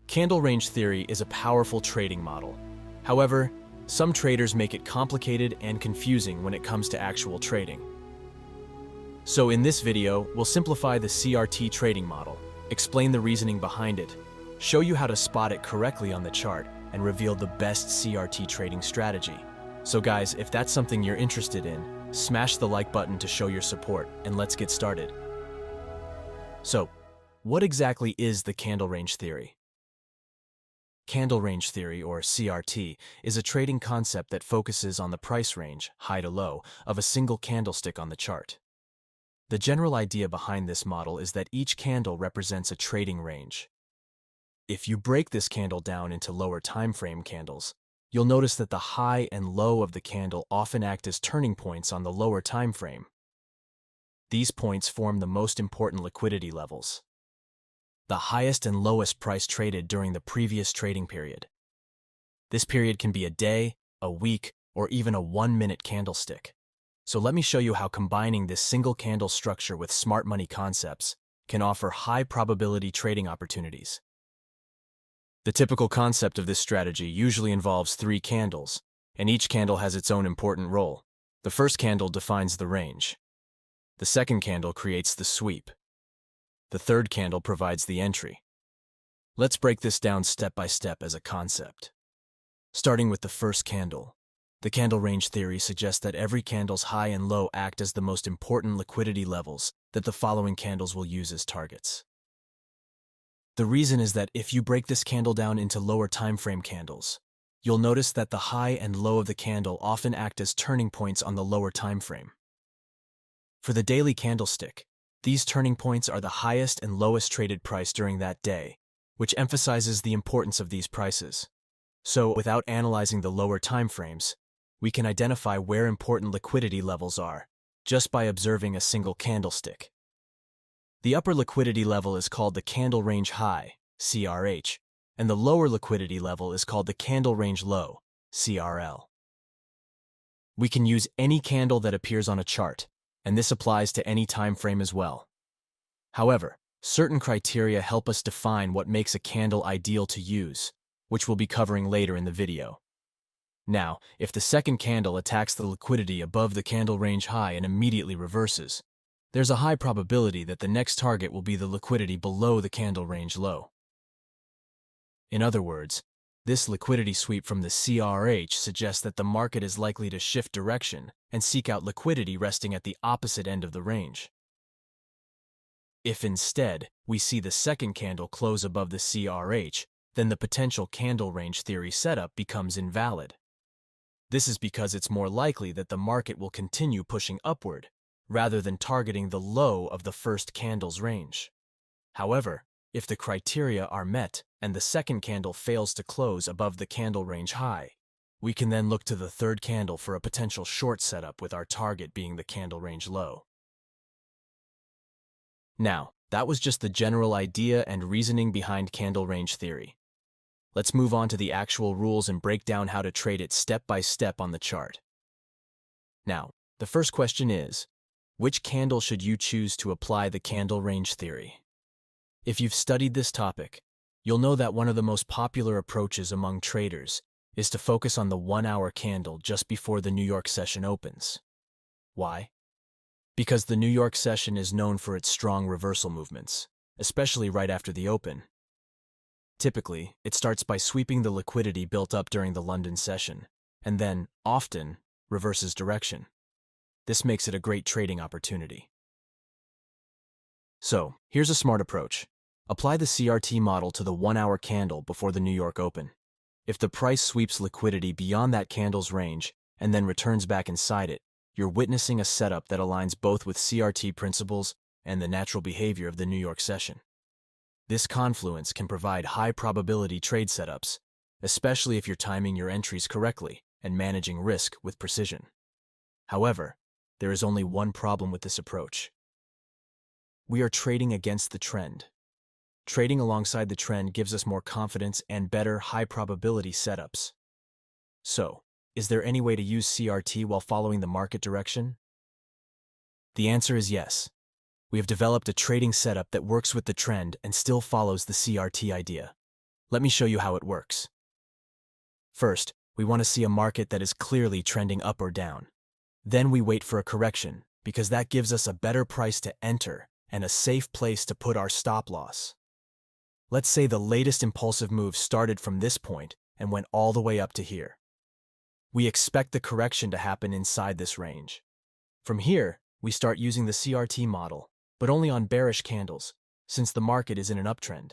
Candle range theory is a powerful trading model. However, some traders make it complicated and confusing when it comes to actual trading. So in this video, we'll simplify the CRT trading model, explain the reasoning behind it, show you how to spot it correctly on the chart, and reveal the best CRT trading strategy. So guys, if that's something you're interested in, smash the like button to show your support, and let's get started. So, what exactly is the candle range theory? Candle range theory, or CRT, is a trading concept that focuses on the price range, high to low, of a single candlestick on the chart. The general idea behind this model is that each candle represents a trading range. If you break this candle down into lower time frame candles, you'll notice that the high and low of the candle often act as turning points on the lower time frame. These points form the most important liquidity levels, the highest and lowest price traded during the previous trading period. This period can be a day, a week, or even a 1-minute candlestick. So let me show you how combining this single candle structure with smart money concepts can offer high probability trading opportunities. The typical concept of this strategy usually involves 3 candles, and each candle has its own important role. The first candle defines the range. The second candle creates the sweep. The third candle provides the entry. Let's break this down step by step as a concept. Starting with the first candle, the candle range theory suggests that every candle's high and low act as the most important liquidity levels that the following candles will use as targets. The reason is that if you break this candle down into lower time frame candles, you'll notice that the high and low of the candle often act as turning points on the lower time frame. For the daily candlestick, these turning points are the highest and lowest traded price during that day, which emphasizes the importance of these prices. So, without analyzing the lower time frames, we can identify where important liquidity levels are, just by observing a single candlestick. The upper liquidity level is called the candle range high, CRH, and the lower liquidity level is called the candle range low, CRL. We can use any candle that appears on a chart, and this applies to any time frame as well. However, certain criteria help us define what makes a candle ideal to use, which we'll be covering later in the video. Now, if the second candle attacks the liquidity above the candle range high and immediately reverses, there's a high probability that the next target will be the liquidity below the candle range low. In other words, this liquidity sweep from the CRH suggests that the market is likely to shift direction and seek out liquidity resting at the opposite end of the range. If instead we see the second candle close above the CRH, then the potential candle range theory setup becomes invalid. This is because it's more likely that the market will continue pushing upward, rather than targeting the low of the first candle's range. However, if the criteria are met and the second candle fails to close above the candle range high, we can then look to the third candle for a potential short setup with our target being the candle range low. Now, that was just the general idea and reasoning behind candle range theory. Let's move on to the actual rules and break down how to trade it step by step on the chart. Now, the first question is, which candle should you choose to apply the candle range theory? If you've studied this topic, you'll know that one of the most popular approaches among traders is to focus on the 1-hour candle just before the New York session opens. Why? Because the New York session is known for its strong reversal movements, especially right after the open. Typically, it starts by sweeping the liquidity built up during the London session, and then, often, reverses direction. This makes it a great trading opportunity. So, here's a smart approach. Apply the CRT model to the 1-hour candle before the New York open. If the price sweeps liquidity beyond that candle's range and then returns back inside it, you're witnessing a setup that aligns both with CRT principles and the natural behavior of the New York session. This confluence can provide high probability trade setups, especially if you're timing your entries correctly and managing risk with precision. However, there is only one problem with this approach. We are trading against the trend. Trading alongside the trend gives us more confidence and better high-probability setups. So, is there any way to use CRT while following the market direction? The answer is yes. We have developed a trading setup that works with the trend and still follows the CRT idea. Let me show you how it works. First, we want to see a market that is clearly trending up or down. Then we wait for a correction, because that gives us a better price to enter and a safe place to put our stop loss. Let's say the latest impulsive move started from this point and went all the way up to here. We expect the correction to happen inside this range. From here, we start using the CRT model, but only on bearish candles, since the market is in an uptrend.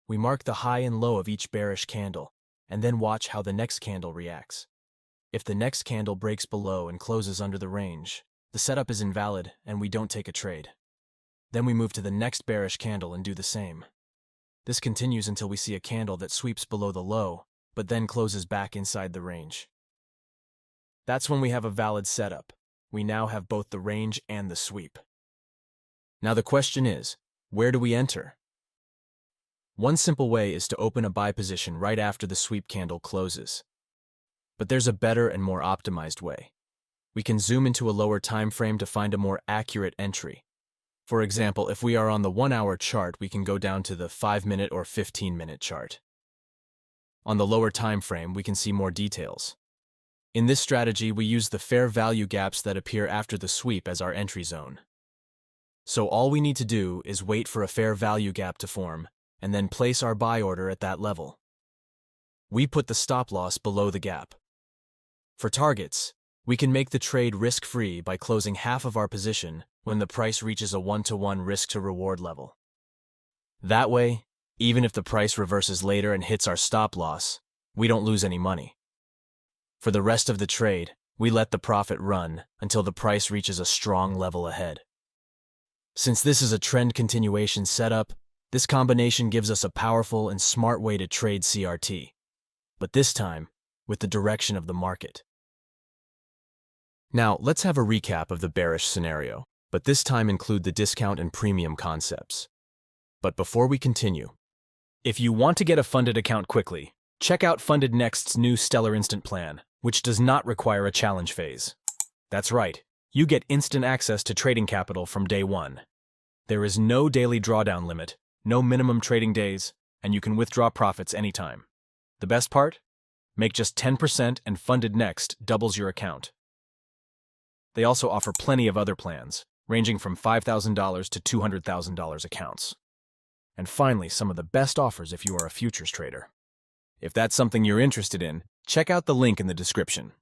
We mark the high and low of each bearish candle, and then watch how the next candle reacts. If the next candle breaks below and closes under the range, the setup is invalid and we don't take a trade. Then we move to the next bearish candle and do the same. This continues until we see a candle that sweeps below the low, but then closes back inside the range. That's when we have a valid setup. We now have both the range and the sweep. Now the question is, where do we enter? One simple way is to open a buy position right after the sweep candle closes. But there's a better and more optimized way. We can zoom into a lower time frame to find a more accurate entry. For example, if we are on the 1-hour chart, we can go down to the 5-minute or 15-minute chart. On the lower time frame, we can see more details. In this strategy, we use the fair value gaps that appear after the sweep as our entry zone. So all we need to do is wait for a fair value gap to form, and then place our buy order at that level. We put the stop loss below the gap. For targets, we can make the trade risk-free by closing half of our position when the price reaches a 1-to-1 risk-to-reward level. That way, even if the price reverses later and hits our stop loss, we don't lose any money. For the rest of the trade, we let the profit run until the price reaches a strong level ahead. Since this is a trend continuation setup, this combination gives us a powerful and smart way to trade CRT, but this time with the direction of the market. Now, let's have a recap of the bearish scenario, but this time include the discount and premium concepts. But before we continue, if you want to get a funded account quickly, check out Funded Next's new Stellar Instant Plan, which does not require a challenge phase. That's right, you get instant access to trading capital from day one. There is no daily drawdown limit, no minimum trading days, and you can withdraw profits anytime. The best part? Make just 10% and Funded Next doubles your account. They also offer plenty of other plans, ranging from $5,000 to $200,000 accounts. And finally, some of the best offers if you are a futures trader. If that's something you're interested in, check out the link in the description.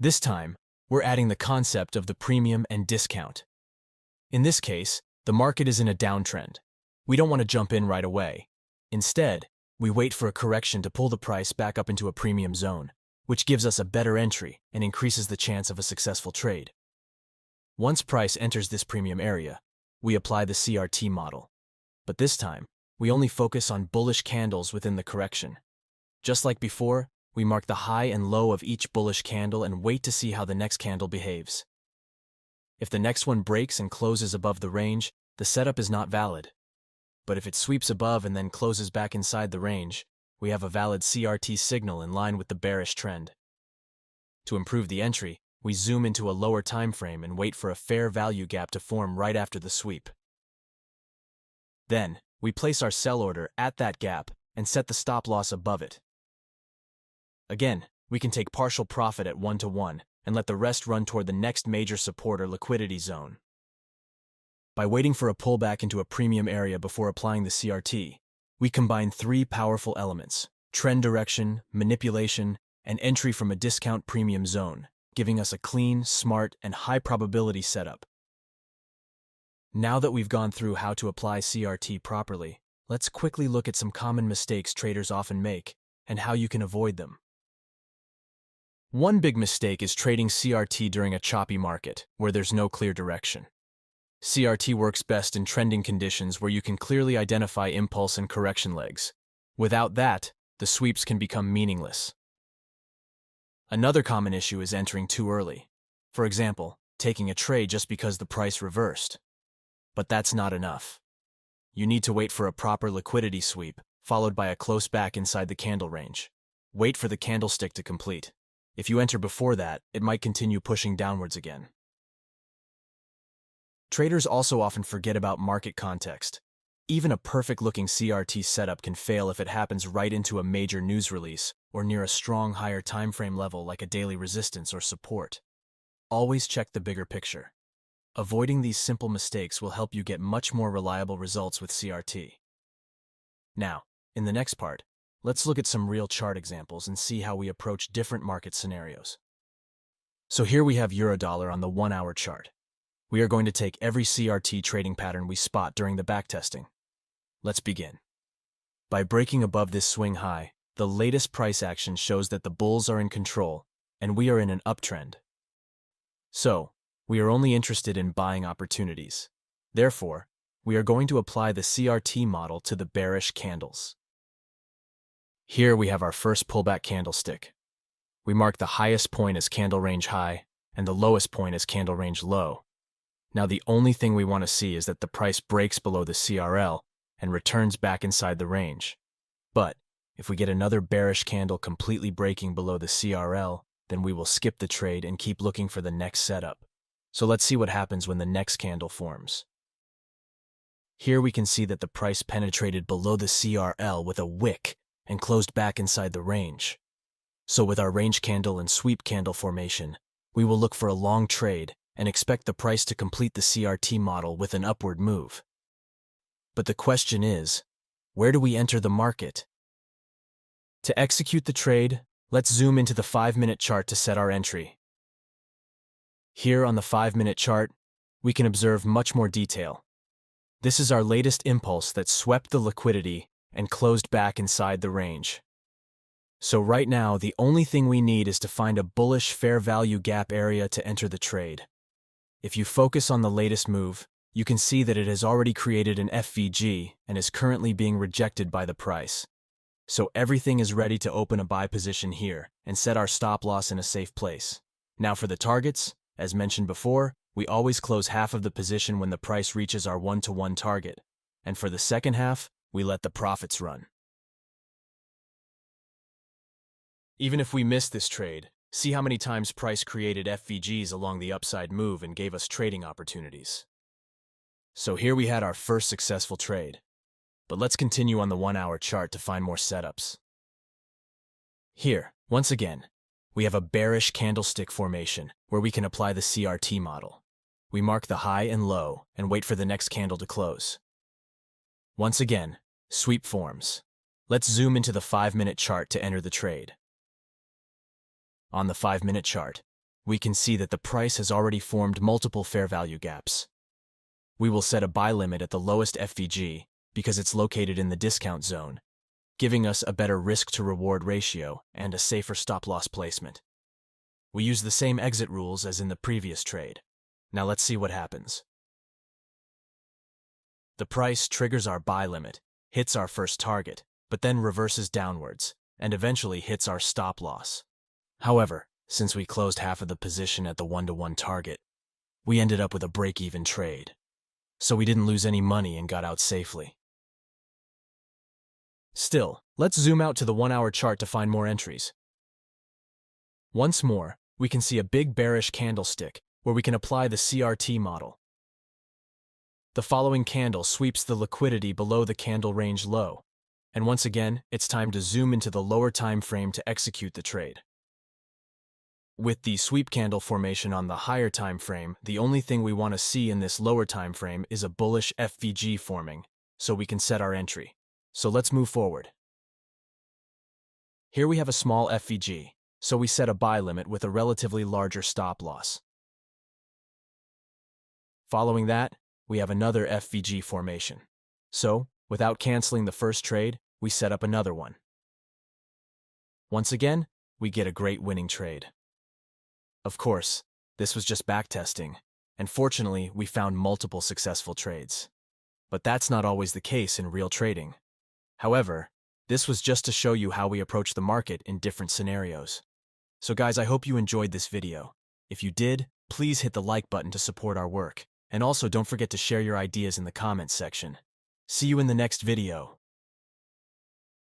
This time, we're adding the concept of the premium and discount. In this case, the market is in a downtrend. We don't want to jump in right away. Instead, we wait for a correction to pull the price back up into a premium zone, which gives us a better entry and increases the chance of a successful trade. Once price enters this premium area, we apply the CRT model. But this time, we only focus on bullish candles within the correction. Just like before, we mark the high and low of each bullish candle and wait to see how the next candle behaves. If the next one breaks and closes above the range, the setup is not valid. But if it sweeps above and then closes back inside the range, we have a valid CRT signal in line with the bearish trend. To improve the entry, we zoom into a lower time frame and wait for a fair value gap to form right after the sweep. Then, we place our sell order at that gap and set the stop loss above it. Again, we can take partial profit at 1-to-1 and let the rest run toward the next major support or liquidity zone. By waiting for a pullback into a premium area before applying the CRT, we combine three powerful elements: trend direction, manipulation, and entry from a discount premium zone, giving us a clean, smart, and high-probability setup. Now that we've gone through how to apply CRT properly, let's quickly look at some common mistakes traders often make and how you can avoid them. One big mistake is trading CRT during a choppy market, where there's no clear direction. CRT works best in trending conditions where you can clearly identify impulse and correction legs. Without that, the sweeps can become meaningless. Another common issue is entering too early. For example, taking a trade just because the price reversed. But that's not enough. You need to wait for a proper liquidity sweep, followed by a close back inside the candle range. Wait for the candlestick to complete. If you enter before that, it might continue pushing downwards again. Traders also often forget about market context. Even a perfect-looking CRT setup can fail if it happens right into a major news release or near a strong higher time frame level like a daily resistance or support. Always check the bigger picture. Avoiding these simple mistakes will help you get much more reliable results with CRT. Now, in the next part, let's look at some real chart examples and see how we approach different market scenarios. So here we have Eurodollar on the 1-hour chart. We are going to take every CRT trading pattern we spot during the backtesting. Let's begin. By breaking above this swing high, the latest price action shows that the bulls are in control and we are in an uptrend. So, we are only interested in buying opportunities. Therefore, we are going to apply the CRT model to the bearish candles. Here we have our first pullback candlestick. We mark the highest point as candle range high and the lowest point as candle range low. Now the only thing we want to see is that the price breaks below the CRL and returns back inside the range. But if we get another bearish candle completely breaking below the CRL, then we will skip the trade and keep looking for the next setup. So let's see what happens when the next candle forms. Here we can see that the price penetrated below the CRL with a wick and closed back inside the range. So with our range candle and sweep candle formation, we will look for a long trade and expect the price to complete the CRT model with an upward move. But the question is, where do we enter the market? To execute the trade, let's zoom into the 5-minute chart to set our entry. Here on the 5-minute chart, we can observe much more detail. This is our latest impulse that swept the liquidity and closed back inside the range. So right now, the only thing we need is to find a bullish fair value gap area to enter the trade. If you focus on the latest move, you can see that it has already created an FVG and is currently being rejected by the price. So everything is ready to open a buy position here and set our stop loss in a safe place. Now for the targets, as mentioned before, we always close half of the position when the price reaches our 1-to-1 target. And for the second half, we let the profits run. Even if we miss this trade, see how many times price created FVGs along the upside move and gave us trading opportunities. So here we had our first successful trade. But let's continue on the 1-hour chart to find more setups. Here, once again, we have a bearish candlestick formation where we can apply the CRT model. We mark the high and low and wait for the next candle to close. Once again, sweep forms. Let's zoom into the 5-minute chart to enter the trade. On the 5-minute chart, we can see that the price has already formed multiple fair value gaps. We will set a buy limit at the lowest FVG because it's located in the discount zone, giving us a better risk-to-reward ratio and a safer stop-loss placement. We use the same exit rules as in the previous trade. Now let's see what happens. The price triggers our buy limit, hits our first target, but then reverses downwards, and eventually hits our stop loss. However, since we closed half of the position at the 1-to-1 target, we ended up with a break-even trade. So we didn't lose any money and got out safely. Still, let's zoom out to the 1-hour chart to find more entries. Once more, we can see a big bearish candlestick where we can apply the CRT model. The following candle sweeps the liquidity below the candle range low, and once again, it's time to zoom into the lower time frame to execute the trade. With the sweep candle formation on the higher time frame, the only thing we want to see in this lower time frame is a bullish FVG forming, so we can set our entry. So let's move forward. Here we have a small FVG, so we set a buy limit with a relatively larger stop loss. Following that, we have another FVG formation. So, without canceling the first trade, we set up another one. Once again, we get a great winning trade. Of course, this was just backtesting, and fortunately, we found multiple successful trades. But that's not always the case in real trading. However, this was just to show you how we approach the market in different scenarios. So guys, I hope you enjoyed this video. If you did, please hit the like button to support our work. And also don't forget to share your ideas in the comments section. See you in the next video.